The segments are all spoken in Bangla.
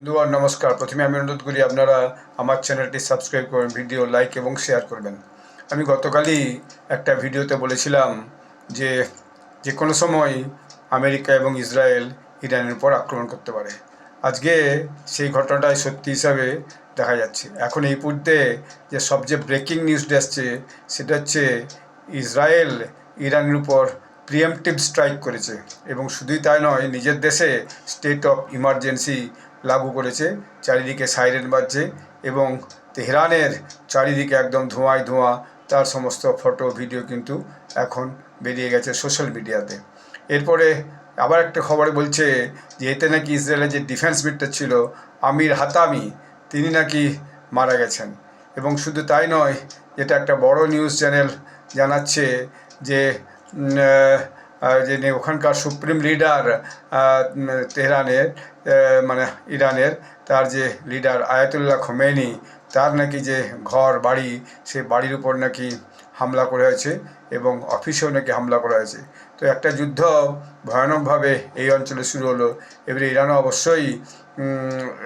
বন্ধুগণ নমস্কার। প্রথমে আমি অনুরোধ করি আপনারা আমার চ্যানেলটি সাবস্ক্রাইব করবেন, ভিডিও লাইক এবং শেয়ার করবেন। আমি গতকালই একটা ভিডিওতে বলেছিলাম যে যে কোনো সময় আমেরিকা এবং ইসরায়েল ইরানের উপর আক্রমণ করতে পারে। আজকে সেই ঘটনাটাই সত্যি হিসাবে দেখা যাচ্ছে। এখন এই মুহূর্তে যে সবচেয়ে ব্রেকিং নিউজটা আসছে সেটা হচ্ছে ইসরায়েল ইরানের উপর প্রিএমপ্টিভ স্ট্রাইক করেছে এবং শুধুই তাই নয়, নিজের দেশে স্টেট অফ ইমার্জেন্সি লাগু করেছে। চারিদিকে সাইরেন বাজছে এবং তেহরানের চারিদিকে একদম ধোঁয়ায় ধোঁয়া। তার সমস্ত ফটো ভিডিও কিন্তু এখন বেরিয়ে গেছে সোশ্যাল মিডিয়াতে। এরপরে আবার একটা খবরে বলছে যে এতে নাকি ইসরায়েলের যে ডিফেন্স মিনিস্টার ছিল আমির হাতামি, তিনি নাকি মারা গেছেন। এবং শুধু তাই নয়, যেটা একটা বড় নিউজ চ্যানেল জানাচ্ছে যে যে ওখানকার সুপ্রিম লিডার তেহরানের মানে ইরানের, তার যে লিডার আয়াতুল্লাহ খোমেনি, তার নাকি যে ঘর বাড়ি, সে বাড়ির উপর নাকি হামলা করা হয়েছে এবং অফিসেও নাকি হামলা করা হয়েছে। তো একটা যুদ্ধ ভয়ানকভাবে এই অঞ্চলে শুরু হলো। এবারে ইরানও অবশ্যই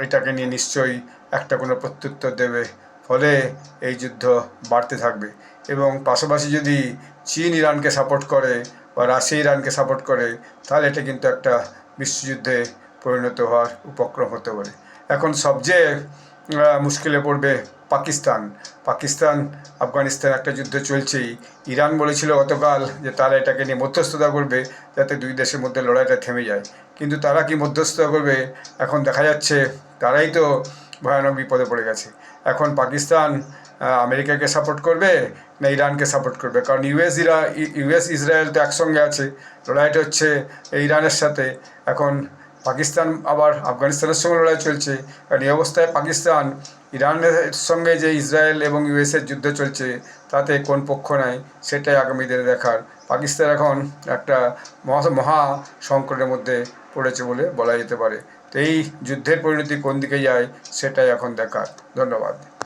এটাকে নিয়ে নিশ্চয়ই একটা কোনো প্রত্যুত্তর দেবে, ফলে এই যুদ্ধ বাড়তে থাকবে। এবং পাশাপাশি যদি চীন ইরানকে সাপোর্ট করে বা রাশিয়া ইরানকে সাপোর্ট করে, তাহলে এটা কিন্তু একটা বিশ্বযুদ্ধে পরিণত হওয়ার উপক্রম হতে পারে। এখন সবচেয়ে মুশকিলে পড়বে পাকিস্তান আফগানিস্তান একটা যুদ্ধ চলছেই। ইরান বলেছিল গতকাল যে তারা এটাকে নিয়ে মধ্যস্থতা করবে যাতে দুই দেশের মধ্যে লড়াইটা থেমে যায়, কিন্তু তারা কি মধ্যস্থতা করবে? এখন দেখা যাচ্ছে তারাই তো ভয়ানক বিপদে পড়ে গেছে। এখন পাকিস্তান আমেরিকাকে সাপোর্ট করবে না ইরানকে সাপোর্ট করবে? কারণ ইউএস ইসরায়েল তো একসঙ্গে আছে, লড়াইটা হচ্ছে ইরানের সাথে। এখন পাকিস্তান আবার আফগানিস্তানের সঙ্গে লড়াই চলছে। কারণ এই অবস্থায় পাকিস্তান ইরানের সঙ্গে যে ইসরায়েল এবং ইউএসের যুদ্ধ চলছে, তাতে কোন পক্ষ নেয় সেটাই আগামী দিনে দেখার। পাকিস্তান এখন একটা মহা সংকটের মধ্যে পড়েছে বলে বলা যেতে পারে। তো এই যুদ্ধের পরিণতি কোন দিকে যায় সেটাই এখন দেখার। ধন্যবাদ।